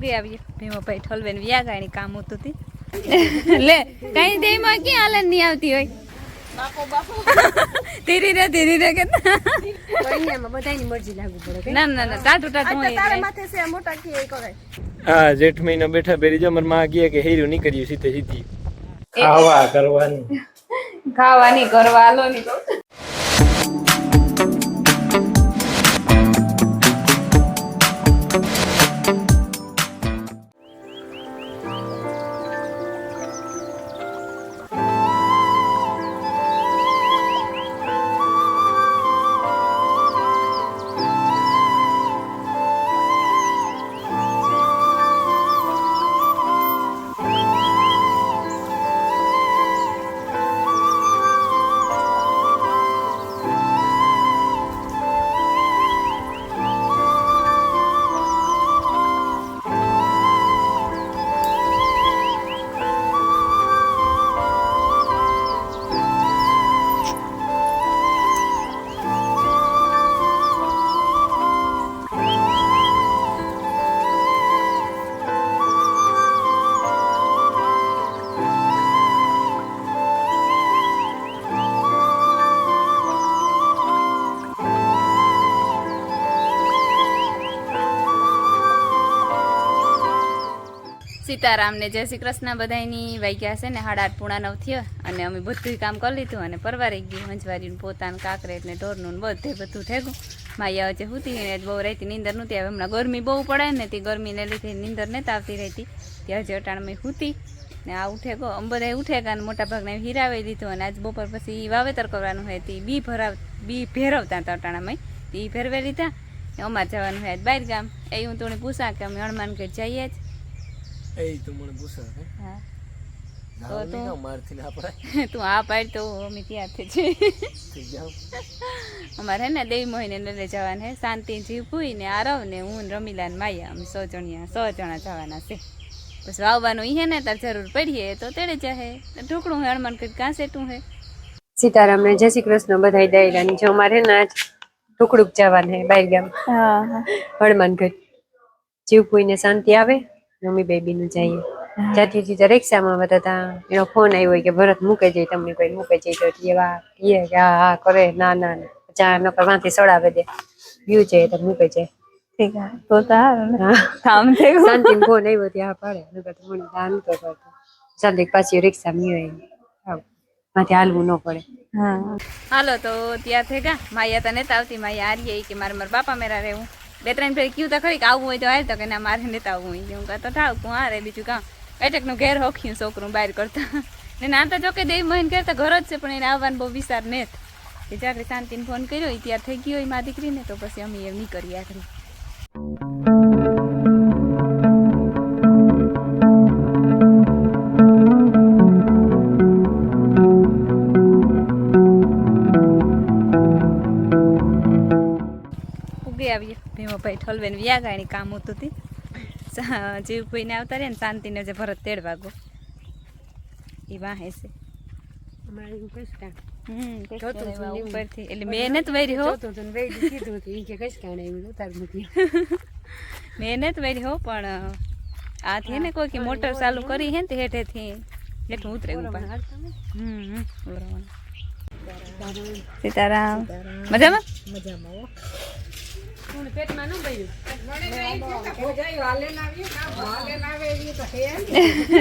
ઉગી આવીએ ભીમોભાઈ ઠલવે વ્યાગાણી કામ હતું તી લે કઈ દેમાં ક્યાં હાલત નહીં આવતી હોય બાપો બાપો ધીરે કે બધાની મરજી લાગુ પડે ના ના ના ટાટુ ટાટુ હોય તારે માથે છે મોટા કી એ કરે હા જેઠ મહિનો બેઠા બેરી જો મર માં ગયા કે હેર્યું નહીં કર્યું સીધે સીધી ખાવા કરવાની કરવા આલો ની તો સીતારામ ને જય શ્રી કૃષ્ણ બધાની વાગ્યા છે ને 8:30 થયા અને અમે બધું કામ કરી લીધું અને પરવારી ગયું હંજવારીનું પોતાનું કાકરેટ ને ઢોરનું બધું થેગું માયા વચ્ચે હુતી ને બહુ રહેતી નીંદર નહોતી આવે હમણાં ગરમી બહુ પડે ને તે ગરમીને લીધે નીંદર નથી આવતી રહેતી ત્યાં હજી અટાણમાં હુતી ને આ ઉઠે ગો આમ બધા ઉઠે ગયા અને મોટા ભાગના હીરાવી દીધું અને આજ બપોર પછી વાવેતર કરવાનું હોય તે બી ભેરવતા હતા અટાણામાં તે ભેરવે લીધા અમારે જવાનું હોય બહાર ગામ એ હું તોને પૂછા કે અમે હનુમાન ગઢ જઈએ જ એ તો મને પૂછા હા તો તું મારથી ના પડાય તું આ પાડ તો અમે ત્યાંથી છે અમારે હે ને દેવી મોહીને લઈને જવાના હે શાંતિ જીવ પૂઈ ને આરવ ને હું રમીલા ને માયા અમે 100 જણા જવાના છે બસ વાવવાનું હે ને તાર જરૂર પડીએ તો તેડે જાહે ઢોકળું હનુમાન કઈ કાં સેટું હે સીતારામ ને જય શ્રી કૃષ્ણ બધાય દાયરાની જો અમારે ને આજ ઢોકળું જવાનું હે બાર ગામ હનુમાન ગઢ જીવ પૂઈ ને શાંતિ આવે મમ્મી બેબી નું જઈએ જાતી હતી રિક્ષામાં બધા એનો ફોન આવ્યો કે ભરત મૂકે જાય તમને કોઈ મૂકે જાય તો એવા કે હા કરે ના ના ચા ન કરવાથી સડાવે દે વ્યુ છે તો મૂકે જાય ઠીક હે તો કામ છે શાંતિ ફોન આવ્યો ત્યાં પાડે નકર તો મને દાન તો કરતો શાંતિ પાછી રિક્ષા મ્યો માથે હાલવું ન પડે હાલો તો ત્યાં થઈ ગયા માયા તને આવતી માયા આરીએ કે મારે બાપા મેરા રહેવું 2-3 ફેર કયું તો ખરી કે આવવું હોય તો હાલ તો કે ના મારે નેતા આવવું હોય હું તો ઠાવ તું હારે બીજું કામ એટકનું ઘેર હોખ્યું છોકરું બહાર કરતા ને ના તો જો કે દેવી મહીન કરતા ઘર જ છે પણ એને આવવાનું બહુ વિચાર નેત કે જ્યારે શાંતિને ફોન કર્યો હોય ત્યાર થઈ ગયો હોય મા દીકરીને તો પછી અમે એમ નહીં કરીએ આખરી આવીએ ભીમોભાઈ ઠલવે વ્યાગાણી કામ હતું તી જીવ કોઈને આવતા રહે ને શાંતિને જે ભરત તેડવા ગો એ વાહે છે ઉપરથી એટલે મેં નથી વેરી હો મેં નથી વેરી હો પણ આ થી ને કોઈ મોટર ચાલુ કરી હે ને તે હેઠેથી હેઠું ઉતરે સીતારામ મજામાં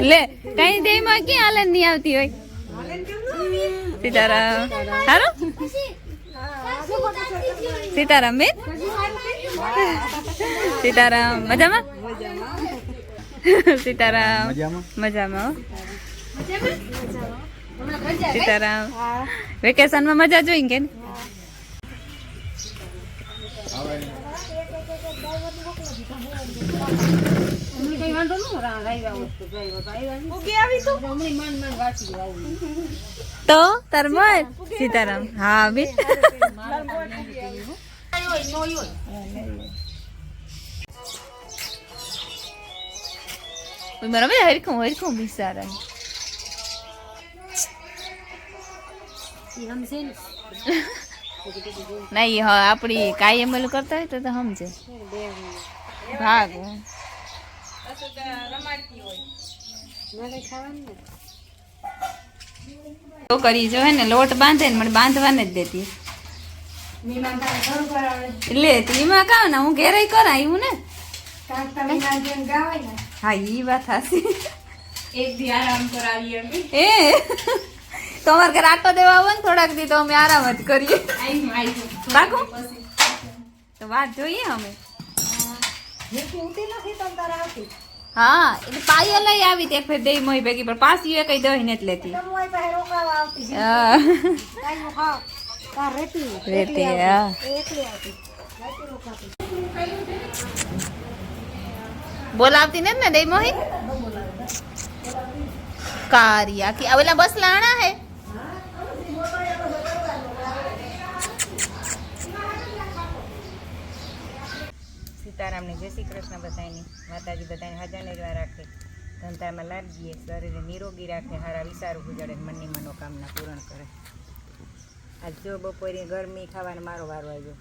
લે કઈ દેમાં ક્યાં હાલત નહીં આવતી હોય સીતારામ સારું સીતારામ બેન સીતારામ મજામાં સીતારામ મજામાં સીતારામ વેકેશનમાં મજા જોઈ કે તો તાર મત સીતારામ હા બેન બરાબર હરખું બિચારા નહીં હા આપડી કાયમ કરતા હોય તો સમજે ભાગ છોકરી જો હે ને લોટ બાંધે ને મને બાંધવાને જ દેતી લે એમાં કાવ ને હું ઘેરાઈ કરાયું ને હા ઈ વાત હાસી એક દી આરામ કરાવીએ એ તમારે ઘરે આટો દેવા આવે ને થોડાક દી તો અમે આરામ જ કરીએ પાકું તો વાત જોઈએ અમે હા એટલે પાયલ લઈ આવી તે ફેર દઈ મોઈ ભેગી પણ પાછી એ કઈ દઈ નથી લેતી રેતી હા બોલાવતી નથી ને દઈ મોહી કારિયા કે ઓલા બસ લાણા હે સીતારામને જય શ્રી કૃષ્ણ બધાની માતાજી બધાને હાજર નિર્વાહ રાખે ધંધામાં લાગીએ શરીરે નિરોગી રાખે હારા વિચારું ગુજાડે મનની મનોકામના પૂર્ણ કરે આજ જો બપોરે ગરમી ખાવાનો મારો વારો આવ્યો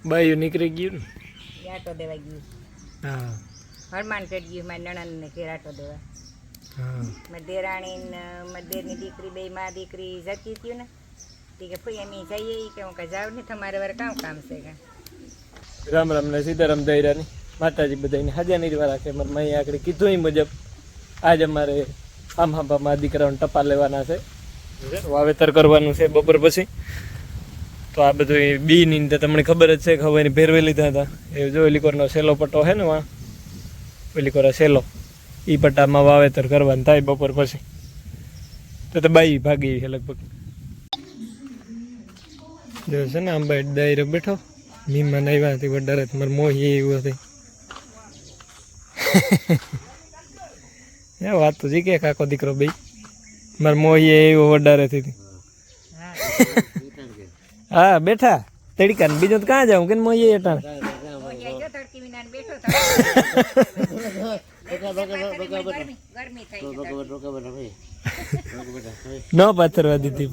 બાયું નીકળી ગયું ને આટો દેવાઈ ગયું હા હરમાન કરી ગયું મારી નણંદને ઘેર આટો દેવા હા મારી દેરાણી ને મારી દેરની દીકરી બે માં દીકરી જતી હતી ને તે કે ફઈ અમે જઈએ કે હું કાંઈ જાવ નહીં તમારે વાર કામ છે કાં રામ રામ ને સીતારામ દૈરાની માતાજી બધાને હાજર નિર્વાહ રાખે મારા માઈ આગળ કીધું એ મુજબ આજ અમારે આમ હાંભામાં દીકરાઓને ટપા લેવાના છે વાવેતર કરવાનું છે બપોર પછી તો આ બધું બીની તો તમને ખબર જ છે કે હવે ભેરવે લીધા હતા એ જો ઓલીકોરનો સેલો પટ્ટો છે ને વાં ઓલીકોરા સેલો એ પટ્ટામાં વાવેતર કરવાનું થાય બપોર પછી તો બાઈ ભાગી છે લગભગ જો છે ને આંબા દાયરો બેઠો મીમાન આવ્યા હતી વડારે મારે મોહી એવું હતી એ વાત તો જી કે કાકો દીકરો ભાઈ મારે મોહી એવો વડારે હતી હા બેઠા તડકા ને બીજું તો કાં જાઉં કે મોહી એટા તડકી વિના બેઠો ન પાથરવા દીધી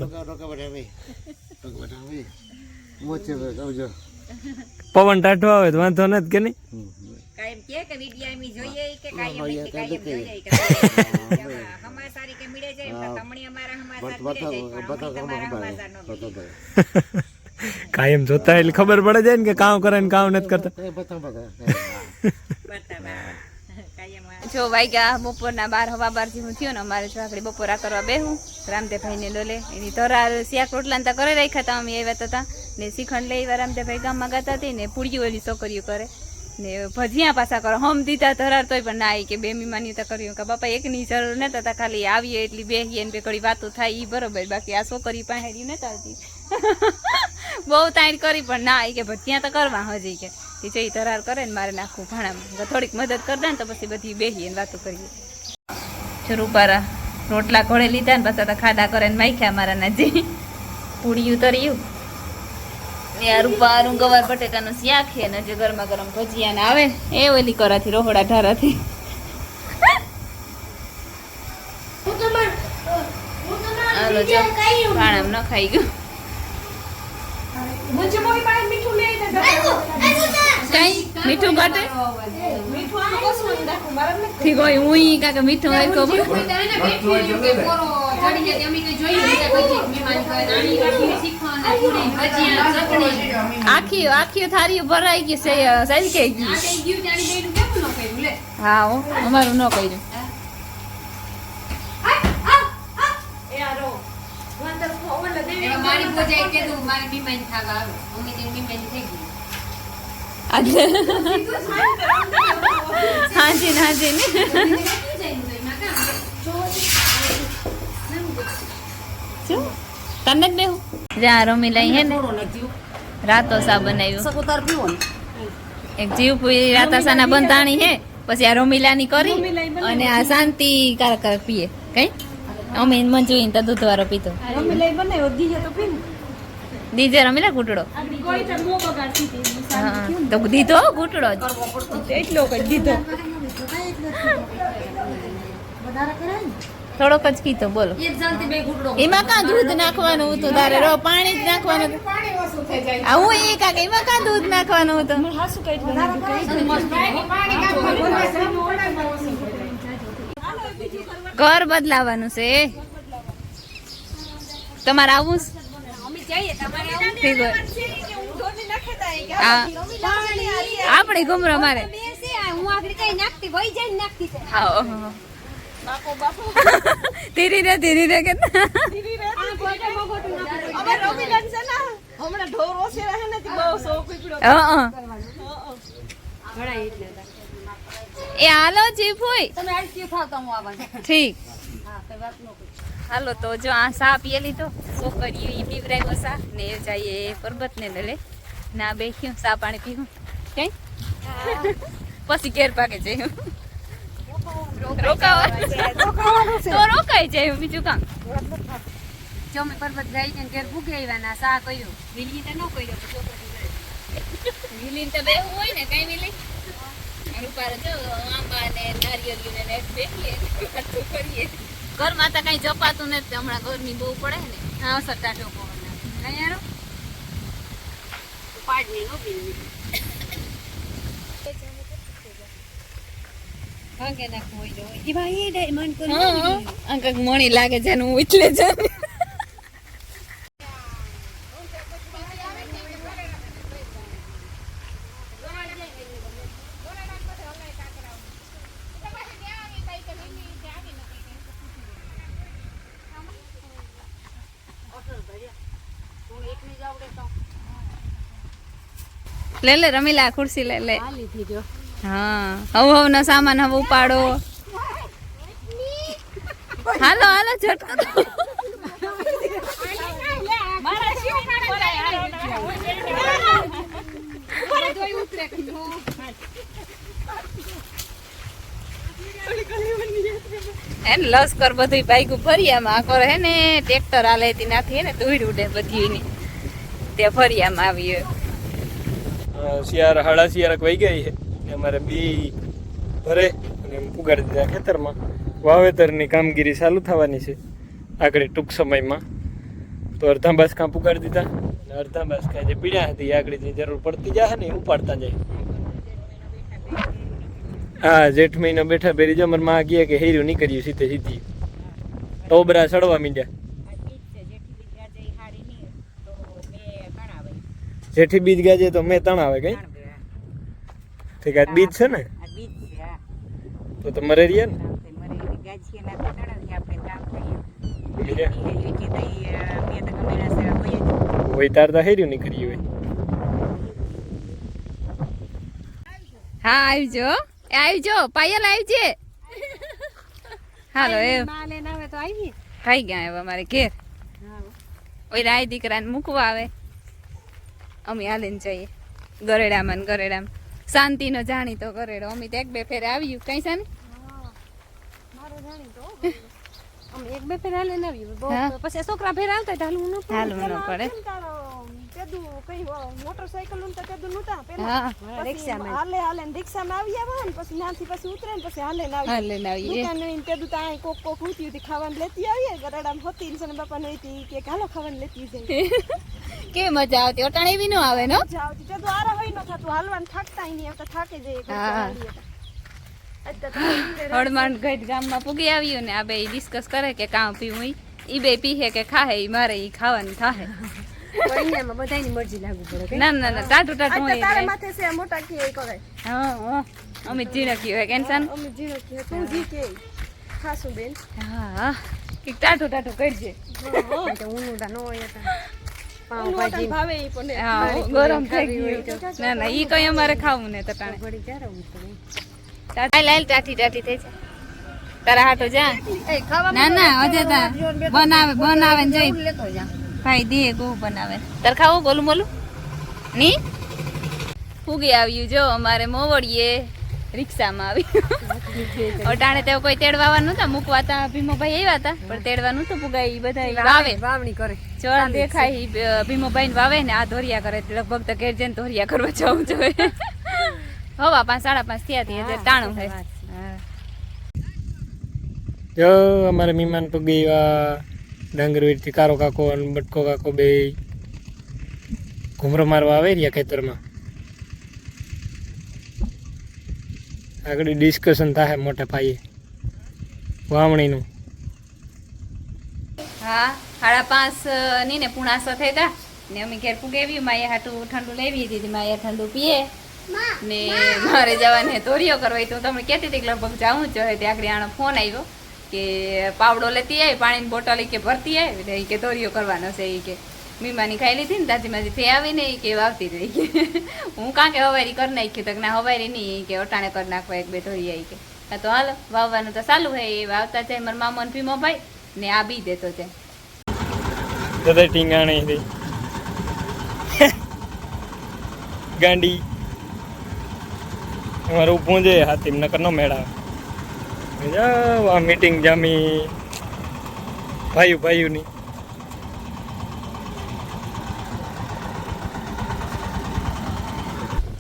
પવન ટાઢો આવે તો વાંધો નથી કે નહીં કાયમ કે વિડિયા એમી જોઈએ કે કાયમ જોઈએ કે હમાસારી કે મળે જાય તો તમણી અમારા હમાસાર મળે જાય તમારા હમાસાર નો કાયમ જોતા એટલે ખબર પડે જાય ને કે કામ કરે ને કામ નથી કરતા જો વાગ્યા બપોરના 12 જેવું થયું ને અમારે છોકરી બપોરા કરવા બેહું રામદેવભાઈ ને લોલે એની તરાર શિયાક રોટલા તો કરે રાખ્યા હતા અમે આવ્યા હતા ને શ્રીખંડ લઈ આવ્યા રામદેવભાઈ ગામમાં ગાતા હતી ને પૂળીઓ ઓલી છોકરીઓ કરે ને ભજીયા પાછા કરો હમ દીધા ધરાર તોય પણ ના આવી કે બે મીમાની તો કર્યું કે બાપા એકની જરૂર નતા તા ખાલી આવીએ એટલી બેહીએ ને બે કડી વાતો થાય એ બરોબર બાકી આ છોકરી પાસે નતા આવતી બહુ તાણ કરી પણ ના આવી કે ભજીયા તો કરવા હજી કે જે ધરાર કરે ને મારે નાખવું ભાણામાં થોડીક મદદ કરતા ને તો પછી બધી બેહીએ ને વાતો કરીએ રૂપારા રોટલા ઘોડે લીધા ને પાછા તો ખાડા કરે ને માખ્યા મારા નાજી પૂડી ઉતર્યું યાર રૂપારું ગવાર બટેકાનું શાક છે ને જે ગરમા ગરમ ભજીયા ને આવે એ ઓલી કરાથી રોહડા ઢારાથી હાલો જો ભાણામાં ન ખાઈ ગયું મીઠું ઘટે ઠીક હોય હું કાકા મીઠું આખી આખી થારી ભરાઈ ગઈ છે સાઈઝ કે હા હો અમારું ન કર્યું મારી બોજાઈ કીધું મારી બીમારી ખાવા આવે મમ્મી તેની બીમારી થઈ ગઈ હાજી હાજી ને તને જ બેહું જ્યાં રમી લઈ હે ને રાતો સા બનાવ્યું એક જીવ પૂરી રાતા સાના બંધાણી હે પછી આ રમીલાની કરી અને આ શાંતિ કારક કારક પીએ કઈ અમે મંજુઈને તો દૂધ વાળો પીતો દીજે રમીલા ઘૂંટડો તો દીધો ઘૂંટડો જ એટલો દીધો થોડોક જ કીધો બોલો એમાં કાં દૂધ નાખવાનું હતું તારે રો પાણી જ નાખવાનું હું એ કાકા એમાં કાં દૂધ નાખવાનું હતું ઘર બદલાવાનું છે તમારે આવું છે? ઠીક હોય. હા. આપણે ઘુમરો મારે હા ઓહો. ધીરે ધીરે કે એ હાલો ચીફ હોય ઠીક હાલો તો જો આ સા પીએ લીધો છોકરીઓ ઈ પીવરાયો સા ને જઈએ પર્વત ને લે ના બેઠ્યું સા પાણી પીવું કઈ પછી કેર પાકે જઈએ રોકાઈ જાય બીજું કામ જો મેં પર્વત જાય છે ઘેર ભૂખી આવ્યા ના સા કર્યો વિલી તો ન કર્યો વિલી તો બેહું હોય ને કઈ વિલી રૂપાર જો આંબા ને નારિયેળ ને બેઠીએ વાતો કરીએ ઘરમાં તો કઈ જપાતું નથી હમણાં ગરમી બહુ પડે ને હા સટાટો પવન નહીં યાર પાડ નહીં નો બિલ ભાગે નાખવું હોય જો ઈ ભાઈ એ ડાયમંડ કોણ આ કઈક મોણી લાગે છે હું એટલે જ લે લે રમીલા ખુરશી લે લે હા હવે હવે નો સામાન હવે ઉપાડો હાલો હાલો ઝટકો એને લશ્કર બધું બાઈક ફરિયામાં કરે હે ને ટ્રેક્ટર હાલે તી નાથી હે ને ધૂળ ઉડે બધી ની તે ફરિયામાં આવી શિયાળા હાડા શિયાળા વહી ગઈ છે ને અમારે બી ભરે અને ઉગાડી દીધા ખેતરમાં વાવેતરની કામગીરી ચાલુ થવાની છે આગળ ટૂંક સમયમાં તો અડધા બાસકા પુગાડી દીધા અને અડધા બાસકા જે પીડ્યા હતી આગળ જે જરૂર પડતી જાય ને ઉપાડતા જાય હા જેઠ મહિનો બેઠા બેરી જમર માં ગયા કે હીરું નીકળ્યું સીધે સીધી ટોબરા ચડવા મીડ્યા જેઠી બીજ ગાજે તો મેં તણ આવે કઈ ઠીક આ બીજ છે ને તો મરે રહ્યા ને હોય તાર તો હેર્યું નીકળ્યું હોય હા આવજો આવજો પાયલ આવજે હાલો એ ખાઈ ગયા હવે અમારે ઘેર ઓય રાય દીકરાને મૂકવા આવે અમે હાલીને જઈએ ગરેડામાં ને ગરેડામાં શાંતિનો જાણીતો ગરેડો અમે તો એક બે ફેરે આવ્યું કઈ છે ને એક બે ફેર હાલે ને આવ્યું પછી છોકરા ફેર આવતા હાલવું ન પડે મોટરસાયકલ હા રિક્ષામાં હાલે રિક્ષામાં આવી આવે ને પછી ત્યાંથી પછી ઉતરે ને પછી હાલે કોક કોક ઉતી હતી ખાવાનું લેતી આવીએ ગરાડામાં હોતી ને બાપા ને કે હાલો ખાવાનું લેતી જાય કે મજા આવતી ઓટાણે બી નો આવે નો મજા આવતી તે તો આરા હોય ન થતું હાલવાનું થાકતા નહીં આવતા થાકે જાય હળમાન ગઢ ગામમાં પૂગી આવ્યું ને આ બે ડિસ્કસ કરે કે કામ પીવું ઈ બે પીહે કે ખાહે ઈ મારે ઈ ખાવાનું થાહે મહિનામાં બધાની મરજી લાગુ પડે ના ના ના ટાટું ટાટું હોય તારા માથે છે મોટા કે કરે હા હા અમે જીણકી હોય કેન્સન અમે જીણકી તું જી કે ખાસું બેન હા કે ટાટું ટાટું કરજે તો ઉનુડા નો હોય પાવ ભાજી ભાવે ઈ પણ હા ગરમ થઈ ગયું ના ના ઈ કઈ અમારે ખાવું ને તટાણે ઘડી ક્યારે ઉતરે ટાટા લાલ ટાટી ટાટી થઈ છે તારા હાટો જા ના ના અજે તા બનાવે ને જઈ લેતો જા ભાઈ દે ગો બનાવે તાર ખાવું બોલું બોલું ની ફૂગી આવ્યું જો અમારે મોવડીએ રિક્ષામાં આવ્યું અટાણે તો કોઈ તેડવાનું નતા મૂકવા તા ભીમોભાઈ આવ્યા હતા પણ તેડવાનું તો પુગાઈ બધા વાવે વાવણી કરે ચોર દેખાય ભીમોભાઈ ને વાવે ને આ ધોરિયા કરે લગભગ તો ઘેર જઈને ધોરિયા કરવા જવું જોઈએ હવા 5 5:30 થયા હતી એટલે ટાણું થાય જો અમારે મહેમાન તો ગયા ડાંગરવીર થી કારો કાકો અને બટકો કાકો બે ઘુમરો મારવા આવે રહ્યા ખેતરમાં આગળ ડિસ્કશન થાય મોટા પાયે વાવણીનું. હા 5:30 ની ને પૂણા 6 થઈ ગયા ને અમે ઘેર પૂગેવી માયા હાટું ઠંડુ લેવી દીધી માયા ઠંડુ પીએ ને મારે જવાને તોરિયો કરવા તો તમે કહેતી હતી કે લગભગ જાવું જ જોઈએ ત્યાં આગળ આનો ફોન આવ્યો કે પાવડો લેતી આવી પાણીની બોટલ કે ભરતી આવી કે તોરિયો કરવાનો છે એ કે મીમાની ખાઈ લીધી ને તાજી માજી થઈ આવીને એ કે વાવતી રહી કે હું કાં કે હવારી કરી નાખી તો ના હવારી નહીં કે અટાણે કરી નાખવા 1-2 ધોરી આવી કે હા તો હાલો વાવવાનું તો ચાલુ હોય એ વાવતા જાય મારા મામા ભીમો ભાઈ ને આ બી દેતો જાય તો ટીંગાણી હતી ગાંડી અમારું પૂંજે હાથી નકર નો મેળા આ મીટિંગ જામી ભાઈઓની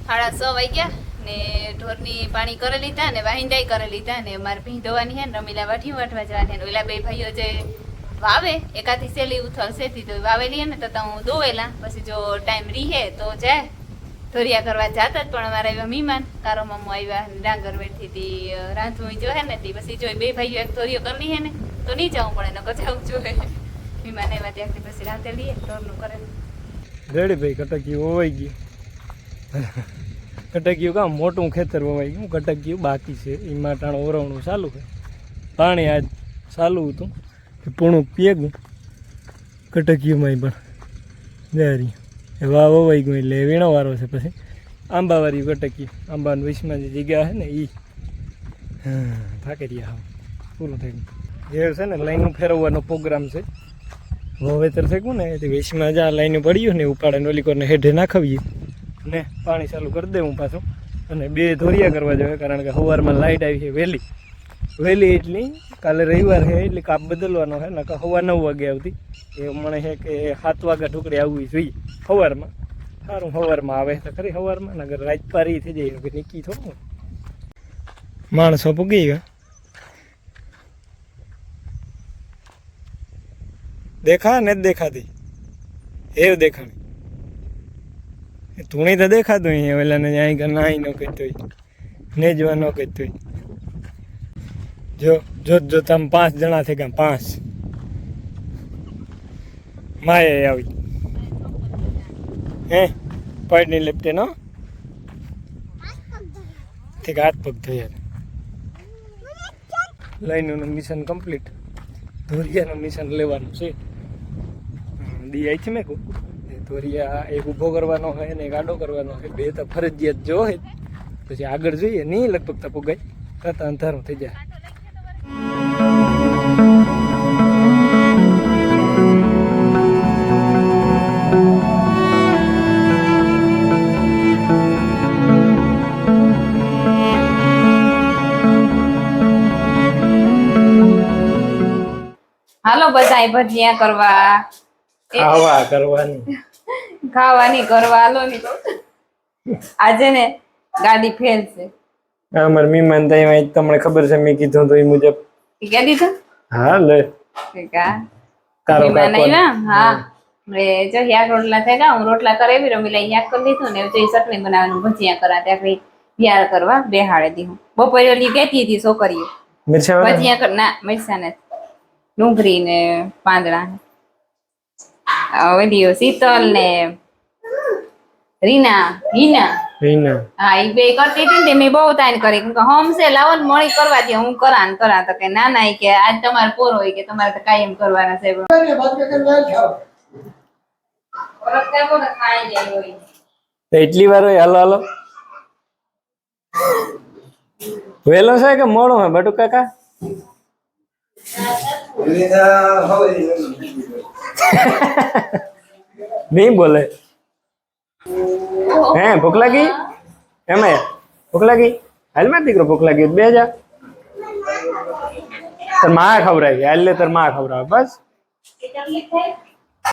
6:30 વાગ્યા ને ઢોરની પાણી કરી લીધા ને વાહિંદાઈ કરી લીધા ને મારે ભીં ધોવાની હે ને રમીલા વાઠી વાટવા જવાની ને ઓલા બે ભાઈઓ જે વાવે એકાથી સેલી ઉથલ સેથી તો વાવેલી હે ને તો હું દોવેલા પછી જો ટાઈમ રીહે તો જાય ધોરિયા કરવા જાતા જ પણ અમારા એવા મહેમાન કારો મામો આવ્યા ડાંગર વેઠી હતી રાંધવું જો હે ને પછી જો બે ભાઈઓ એક ધોરિયો કરી હે ને તો નહીં જવું પડે નકર જવું જોઈએ મહેમાન આવ્યા ત્યાંથી પછી રાંધેલી ઢોરનું કરે રેડી ભાઈ કટકી હોવાઈ ગયું કટક્યું કામ મોટું ખેતર વવાઈ ગયું કટક્યું બાકી છે એમાં ટાણું ઓરવણું ચાલુ છે પાણી આજ ચાલુ હતું પૂણું પીએગું કટક્યુંમાં પણ જારી વાવ વવાઈ ગયું એટલે વીણો વારો છે પછી આંબાવાળી કટક્યું આંબાનું વિશમાં જે જગ્યા છે ને એ થાકી રહ્યા હા પૂરું થઈ ગયું જે છે ને લાઈનું ફેરવવાનો પ્રોગ્રામ છે વાવેતર થઈ ગયું ને તે વિશમાં જ્યાં લાઈનું પડ્યું ને ઉપાડે ઓલી કોને હેઠે નાખવીએ ને પાણી ચાલુ કરી દેવું પાછું અને 2 ધોરિયા કરવા જોઈએ કારણ કે સવારમાં લાઇટ આવી છે વહેલી એટલી કાલે રવિવાર છે એટલે કાપ બદલવાનો છે નકર સવા 9 વાગે આવતી એ મને છે કે 7 વાગ્યા ઢોકળી આવવી જોઈએ સવારમાં સારું સવારમાં આવે તો ખરી સવારમાં નગર રાત પારી થઈ જાય કે નીકી થોડું માણસો પૂગી ગયા દેખા ને જ દેખાતી એવું દેખાણી તુણી તો દેખાતું અહીંયા ઓલાને અહીં કર નાહી ન કહેતો ને જવા ન કહેતો જો તમે 5 જણા થઈ ગયા 5 માએ આવી હે પડની લેપટે નો ઠીક હાથ પગ ધોયા લાઈનનું મિશન કમ્પ્લીટ ધોરિયાનું મિશન લેવાનું છે દી આવી છે મેં કહું ધોરિયા એક ઊભો કરવાનો હોય ને એક આડો કરવાનો હોય 2 તો ફરજિયાત જો હોય પછી આગળ જોઈએ નહીં લગભગ તો પુગાય કરતા અંધારું થઈ જાય હાલો બધા ભજીયા કરવા ખાવાની કરવા હાલો ની આજે ને ગાડી ફેલ છે અમાર મહેમાન તઈ તમને ખબર છે મેં કીધું તો એ મુજબ કે દીધું હા લે કારો હા મે જો યાક રોટલા થઈ ગયા હું રોટલા કરેવી રમીલા યાક કરી દીધું ને જો ચટણી બનાવવાનું ભજીયા કરા ત્યાં યાર કરવા બેહાડે દીધું બપોરે ઓલી કહેતી હતી છોકરીઓ ભજીયા કર ના મરસા ને ડુંગળી ને પાંદડા ઓલી શીતલ ને રીના હા એ બે કરતી હતી ને મેં બહુ તાન કરી હોમ છે લાવો ને મળી કરવા દે હું કરા તો કે ના ના કે આજ તમારે પોરો હોય કે તમારે તો કાયમ કરવાના છે એટલી વાર હોય હાલો વહેલો છે કે મોડો હોય બટુ કાકા નહીં બોલે હે ભૂખ લાગી એમાં ભૂખ લાગી હાલ માં દીકરો ભૂખ લાગી 2 તાર માં ખવડાવી હાલ લે તાર માં ખવડાવે બસ